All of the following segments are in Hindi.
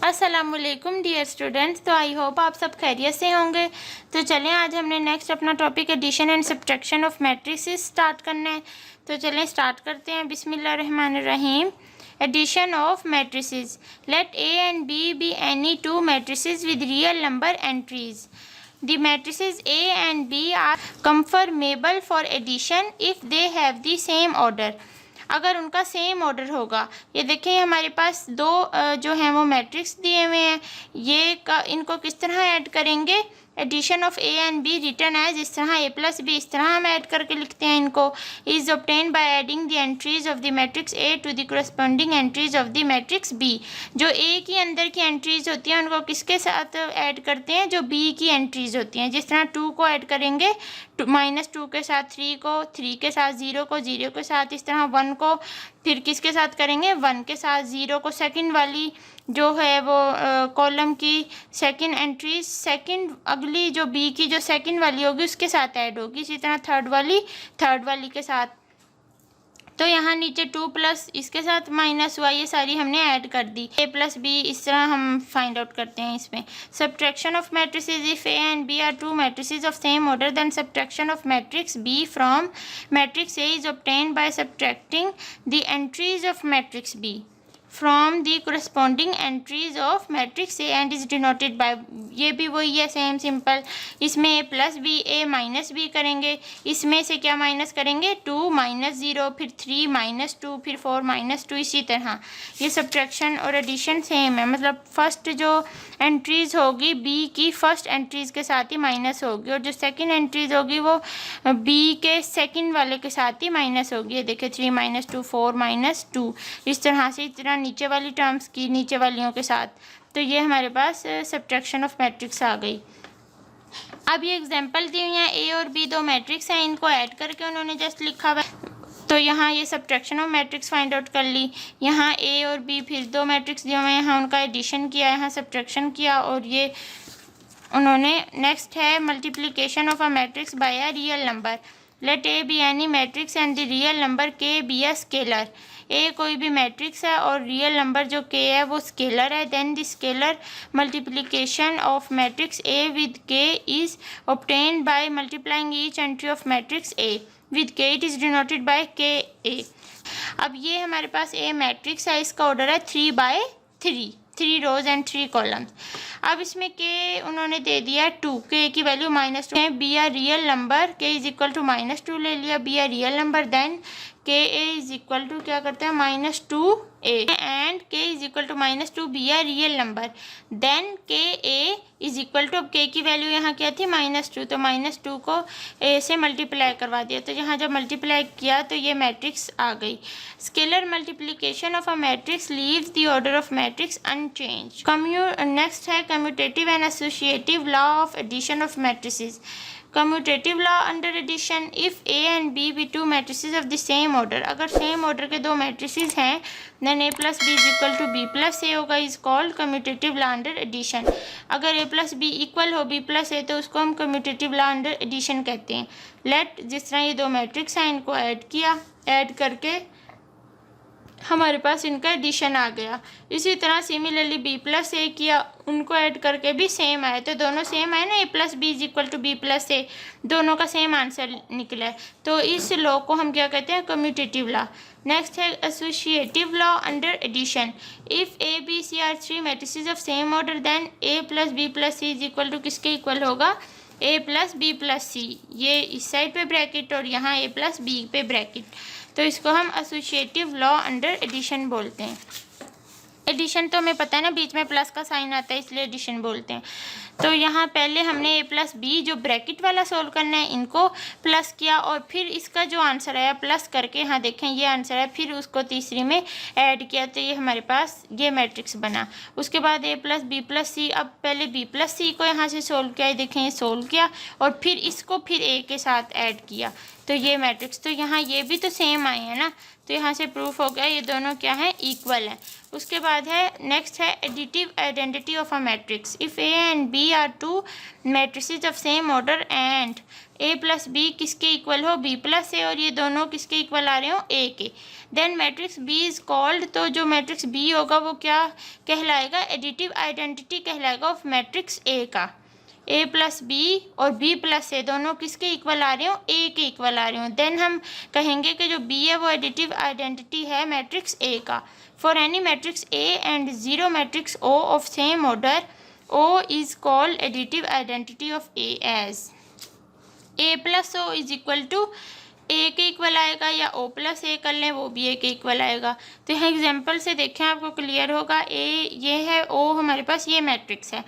अस्सलामुअलैकुम डियर स्टूडेंट्स। तो आई होप आप सब खैरियत से होंगे। तो चलें, आज हमने नेक्स्ट अपना topic addition and subtraction of matrices start करना है। तो चलें स्टार्ट करते हैं। बिस्मिल्लाहिर्रहमानिर्रहीम। Addition of matrices. Let A and B be any two matrices with real number entries. The matrices A and B are conformable for addition if they have the same order. अगर उनका सेम ऑर्डर होगा। ये देखें हमारे पास दो जो हैं वो मैट्रिक्स दिए हुए हैं। इनको किस तरह ऐड करेंगे? Addition of A and B return as इस तरह ए प्लस बी, इस तरह हम ऐड करके लिखते हैं इनको। Is obtain by adding the entries of the matrix A to the corresponding entries of the matrix B. जो ए की अंदर की एंट्रीज होती हैं उनको किसके साथ ऐड करते हैं? जो बी की एंट्रीज होती हैं। जिस तरह 2 को ऐड करेंगे -2 के साथ 3 को, 3 के साथ 0 को, 0 के साथ इस तरह 1 को, फिर किसके साथ करेंगे? 1 के साथ 0 को। सेकंड वाली जो है वो कॉलम की सेकंड एंट्री सेकंड अगली जो बी की जो सेकंड वाली होगी उसके साथ ऐड होगी। इसी तरह थर्ड वाली के साथ। तो यहाँ नीचे 2 प्लस इसके साथ -y ये सारी हमने ऐड कर दी। a प्लस बी इस तरह हम फाइंड आउट करते हैं इसमें। Subtraction of matrices if a and b are two matrices of same order then subtraction of matrix b from matrix a is obtained by subtracting the entries of matrix b from the corresponding entries of matrix A and is denoted by, ये भी वही है सेम सिंपल। इसमें A plus B, A minus B करेंगे। इसमें से क्या माइनस करेंगे? 2 -0, फिर 3 -2, फिर 4 -2। इसी तरह ये सब्ट्रैक्शन और एडिशन सेम है। मतलब फर्स्ट जो एंट्रीज होगी बी की फर्स्ट एंट्रीज के साथ ही माइनस होगी, और जो सेकंड एंट्रीज होगी वो बी के सेकंड वाले के साथ ही माइनस होगी। ये देखिए 3 -2, 4 -2, इस तरह से। इस तरह नीचे वाली टर्म्स की नीचे वालियों के साथ। तो ये हमारे पास सब्ट्रैक्शन ऑफ मैट्रिक्स आ गई। अब ये एग्जांपल दी हुई हैं, ए और बी दो मैट्रिक्स हैं, इनको ऐड करके उन्होंने जस्ट लिखा हुआ है। तो यहाँ ये subtraction of matrix find out कर ली। यहाँ ए और बी फिर दो मैट्रिक्स दिए हुए हैं, यहाँ उनका एडिशन किया, यहाँ सब्ट्रैक्शन किया, और ये उन्होंने नेक्स्ट है multiplication of a matrix by a real number. Let A be any matrix and the real number K be a scalar. A कोई भी मैट्रिक्स है और रियल नंबर जो के है वो स्केलर है। Then the scalar multiplication of matrix A with K is obtained by multiplying each entry of matrix A with K, it is denoted by K A. अब ये हमारे पास ए मैट्रिक्स है, इसका ऑर्डर है 3/3, 3 रोज एंड 3 कॉलम्स। अब इसमें के उन्होंने दे दिया 2, के की वैल्यू -2 है। B are real number, K is equal to -2 ले लिया, B are real number. Then K A is equal to क्या करते हैं? -2a and K is equal to -2 B are real number. Then K A is equal to, अब के की वैल्यू यहाँ क्या थी? -2, तो -2 को ए से मल्टीप्लाई करवा दिया। तो यहाँ जब मल्टीप्लाई किया तो ये मैट्रिक्स आ गई। Scalar multiplication of a matrix leaves the order of matrix unchanged. Next है commutative and associative law of addition of matrices. Commutative law under addition, if A and B be two matrices of the same order. अगर सेम ऑर्डर के दो मैट्रिसेस हैं then A plus B is equal to B plus A होगा, is called commutative law under addition. अगर ए प्लस बी इक्वल हो बी प्लस ए तो उसको हम कम्यूटेटिव लॉ अंडर एडिशन कहते हैं। लेट, जिस तरह ये दो मैट्रिक्स हैं इनको ऐड किया, ऐड करके हमारे पास इनका एडिशन आ गया। इसी तरह सिमिलरली बी प्लस ए किया, उनको ऐड करके भी सेम आए, तो दोनों सेम आए ना, A plus B is equal to B plus A, दोनों का सेम आंसर निकला है। तो इस लॉ को हम क्या कहते हैं? Commutative law. नेक्स्ट है associative law under addition. If A B C are 3 matrices of same order then A plus B plus C is equal to किसके इक्वल होगा? A plus B plus C. ये इस साइड पे ब्रैकेट और यहाँ ए प्लस बी पे ब्रैकेट, तो इसको हम एसोसिएटिव लॉ अंडर एडिशन बोलते हैं। एडिशन तो हमें पता है ना, बीच में प्लस का साइन आता है इसलिए एडिशन बोलते हैं। तो यहाँ पहले हमने ए प्लस बी जो ब्रैकेट वाला सोल्व करना है इनको प्लस किया, और फिर इसका जो आंसर आया प्लस करके, यहाँ देखें ये आंसर है, फिर उसको तीसरी में ऐड किया, तो ये हमारे पास ये मैट्रिक्स बना। उसके बाद ए प्लस बी प्लस सी, अब पहले बी प्लस सी को यहाँ से सोल्व किया, देखें ये सोल्व किया, और फिर इसको फिर ए के साथ ऐड किया, तो ये मैट्रिक्स। तो यहाँ ये भी तो सेम आए हैं ना, तो यहाँ से प्रूफ हो गया ये दोनों क्या है? इक्वल हैं। उसके बाद है नेक्स्ट है additive identity of a matrix. If A and B are two matrices of same order and A plus B किसके इक्वल हो, बी प्लस ए, और ये दोनों किसके इक्वल आ रहे हो, ए के, then matrix B is called, तो जो मैट्रिक्स बी होगा वो क्या कहलाएगा, एडिटिव आइडेंटिटी कहलाएगा ऑफ मैट्रिक्स ए का। ए प्लस बी और बी प्लस ए दोनों किसके इक्वल आ रहे हो, ए के इक्वल आ रहे हो, देन हम कहेंगे कि जो बी है वो एडिटिव आइडेंटिटी है मैट्रिक्स ए का। For any matrix A and zero matrix O of same order, O is called additive identity of A as A plus O is equal to A के इक्वल आएगा, या ओ प्लस ए कर लें वो भी ए के इक्वल आएगा। तो यहाँ एग्जाम्पल से देखें आपको क्लियर होगा। ए ये है, ओ हमारे पास ये मैट्रिक्स है।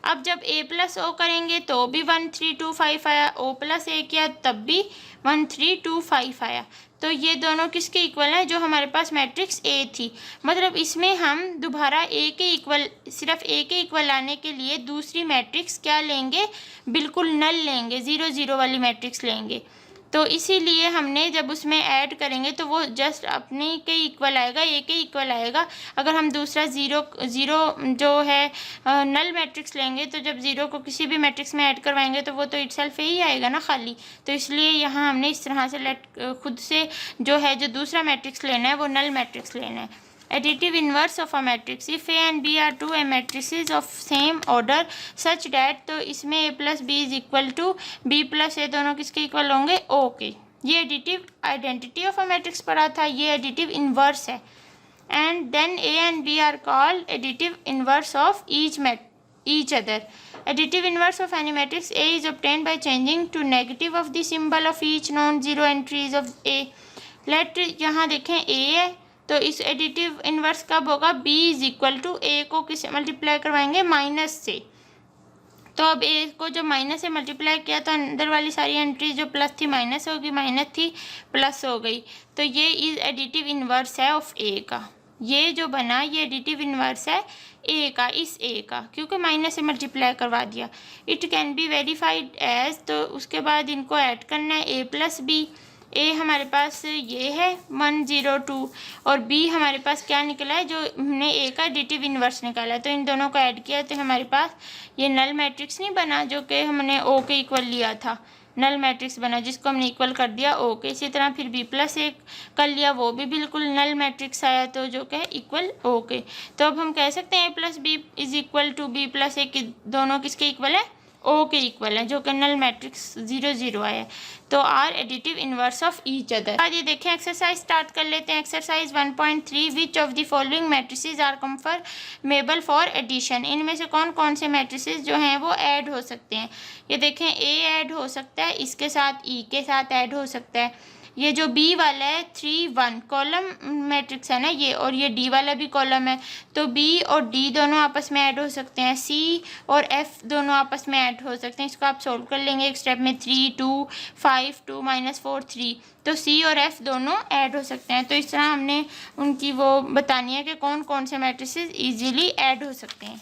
अब जब ए प्लस ओ करेंगे तो भी 1 3 2 5 आया, ओ प्लस ए किया तब भी 1 3 2 5 आया। तो ये दोनों किसके इक्वल हैं, जो हमारे पास मैट्रिक्स ए थी। मतलब इसमें हम दोबारा ए के इक्वल, सिर्फ ए के इक्वल लाने के लिए दूसरी मैट्रिक्स क्या लेंगे, बिल्कुल नल लेंगे, 0 0 वाली मैट्रिक्स लेंगे। तो इसीलिए हमने जब उसमें ऐड करेंगे तो वो जस्ट अपने के इक्वल आएगा, ए के इक्वल आएगा। अगर हम दूसरा ज़ीरो जो है नल मैट्रिक्स लेंगे तो जब ज़ीरो को किसी भी मैट्रिक्स में ऐड करवाएंगे तो वो तो इटसेल्फ ही आएगा ना खाली। तो इसलिए यहाँ हमने इस तरह से खुद से जो है जो दूसरा मैट्रिक्स लेना है वो नल मैट्रिक्स लेना है। Additive inverse of a matrix, if A and B are two matrices of same order such that, तो इसमें A plus B is equal to B plus A दोनों किसके इक्वल होंगे, O के। ये additive identity of a matrix पढ़ा था, ये एडिटिव इन्वर्स है। And then A and B are called additive inverse of each other. Additive inverse of any matrix A is obtained by changing to negative of the symbol of each non-zero entries of A. Let यहाँ देखें A है, तो इस एडिटिव इन्वर्स कब होगा, b इज इक्वल टू ए को किससे मल्टीप्लाई करवाएंगे, माइनस से। तो अब ए को जब माइनस से मल्टीप्लाई किया तो अंदर वाली सारी एंट्रीज जो प्लस थी माइनस होगी, माइनस थी प्लस हो गई। तो ये इज एडिटिव इन्वर्स है ऑफ ए का। ये जो बना ये एडिटिव इन्वर्स है ए का, इस ए का, क्योंकि माइनस से मल्टीप्लाई करवा दिया। It can be verified as, तो उसके बाद इनको ऐड करना है, ए प्लस बी। ए हमारे पास ये है 1 0 2 और बी हमारे पास क्या निकला है, जो हमने ए का एडिटिव इन्वर्स निकाला है। तो इन दोनों को ऐड किया तो हमारे पास ये नल मैट्रिक्स नहीं बना जो कि हमने ओ के इक्वल लिया था, नल मैट्रिक्स बना जिसको हमने इक्वल कर दिया ओ के। इसी तरह फिर बी प्लस ए कर लिया, वो भी बिल्कुल नल मैट्रिक्स आया, तो जो कि इक्वल ओ के। तो अब हम कह सकते हैं A plus B is equal to B plus A, दोनों किसके इक्वल है, ओ के इक्वल है, जो कि नल मैट्रिक्स 0 0 आया। तो are additive inverse of each other. आज ये देखें एक्सरसाइज स्टार्ट कर लेते हैं। Exercise 1.3 which of the following matrices are conformable for addition. इनमें से कौन कौन से मैट्रिसेस जो हैं वो ऐड हो सकते हैं। ये देखें ए ऐड हो सकता है, इसके साथ ई के साथ ऐड हो सकता है। ये जो बी वाला है 3 1 कॉलम मैट्रिक्स है ना ये, और ये डी वाला भी कॉलम है, तो बी और डी दोनों आपस में ऐड हो सकते हैं। सी और एफ दोनों आपस में ऐड हो सकते हैं। इसको आप सोल्व कर लेंगे एक स्टेप में, 3 2 5 2 -4 3, तो सी और एफ दोनों ऐड हो सकते हैं। तो इस तरह हमने उनकी वो बतानी है कि कौन कौन से मैट्रिसेस ईजीली ऐड हो सकते हैं।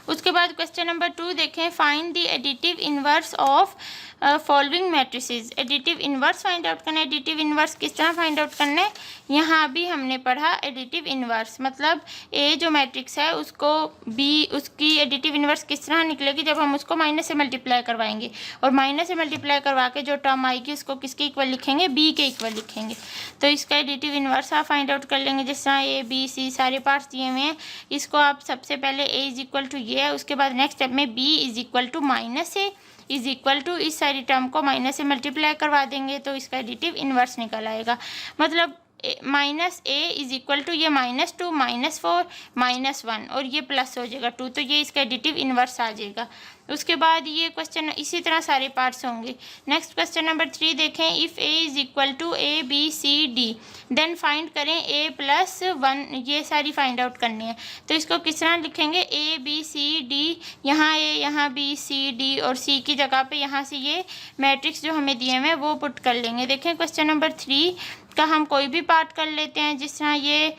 उसके बाद क्वेश्चन नंबर 2 देखें, find the additive inverse of following matrices. Additive inverse find out करना है। एडिटिव इन्वर्स किस तरह फाइंड आउट करना है, यहाँ भी हमने पढ़ा एडिटिव इन्वर्स, मतलब ए जो मैट्रिक्स है उसको बी, उसकी एडिटिव इन्वर्स किस तरह निकलेगी, जब हम उसको माइनस से मल्टीप्लाई करवाएंगे, और माइनस से मल्टीप्लाई करवा के जो टर्म आएगी उसको किसके इक्वल लिखेंगे, बी के इक्वल लिखेंगे। तो इसका एडिटिव इन्वर्स आप फाइंड आउट कर लेंगे। जिस तरह ए बी सी सारे पार्ट्स दिए हुए हैं, इसको आप सबसे पहले ए इज इक्वल टू ये है, उसके बाद नेक्स्ट स्टेप में B is equal to minus A is equal to इस सारी टर्म को माइनस से मल्टीप्लाई करवा देंगे, तो इसका एडिटिव इन्वर्स निकल आएगा। मतलब minus A is equal to ये -2 -4 -1 और ये प्लस हो जाएगा 2, तो ये इसका एडिटिव इन्वर्स आ जाएगा। उसके बाद ये क्वेश्चन इसी तरह सारे पार्ट्स होंगे। नेक्स्ट क्वेश्चन नंबर 3 देखें, if A is equal to A B C D then find करें ए प्लस 1, ये सारी फाइंड आउट करनी है। तो इसको किस तरह लिखेंगे, ए बी सी डी, यहाँ ए यहाँ बी सी डी और सी की जगह पे यहाँ से ये मैट्रिक्स जो हमें दिए हुए हैं वो पुट कर लेंगे। देखें क्वेश्चन नंबर 3 का हम कोई भी पार्ट कर लेते हैं, जिस तरह ये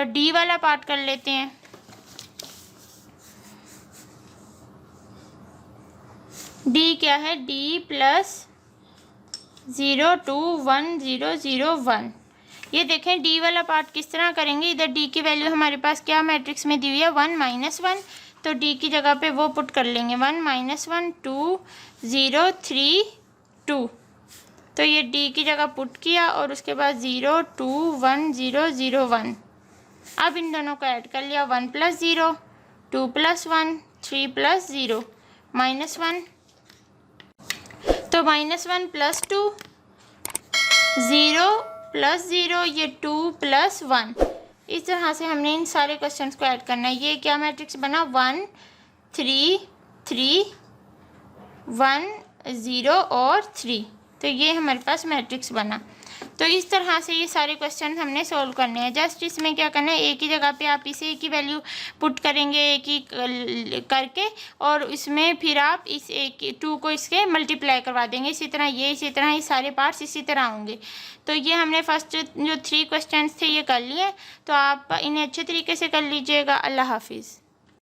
डी वाला पार्ट कर लेते हैं। डी क्या है, डी प्लस 0 2 1 0 0 1, ये देखें डी वाला पार्ट किस तरह करेंगे, इधर डी की वैल्यू हमारे पास क्या मैट्रिक्स में दी हुई है 1 -1, तो डी की जगह पे वो पुट कर लेंगे 1 -1 2 0 3 2, तो ये डी की जगह पुट किया और उसके बाद 0 2 1 0 0 1। अब इन दोनों को ऐड कर लिया 1 + 0 2 + 1 3 + 0 -1, तो -1 + 2 0 + 0 ये 2 + 1। इस तरह से हमने इन सारे क्वेश्चंस को ऐड करना है। ये क्या मैट्रिक्स बना 1 3 3 1 0 और 3, तो ये हमारे पास मैट्रिक्स बना। तो इस तरह से ये सारे क्वेश्चन हमने सोल्व करने हैं। जस्ट इसमें क्या करना है, एक ही जगह पे आप इसे एक ही वैल्यू पुट करेंगे एक ही करके, और इसमें फिर आप इस एक 2 को इसके मल्टीप्लाई करवा देंगे। इसी तरह ये सारे पार्ट्स इसी तरह होंगे। तो ये हमने फर्स्ट जो 3 क्वेश्चन थे ये कर लिए, तो आप इन्हें अच्छे तरीके से कर लीजिएगा। अल्लाह हाफिज़।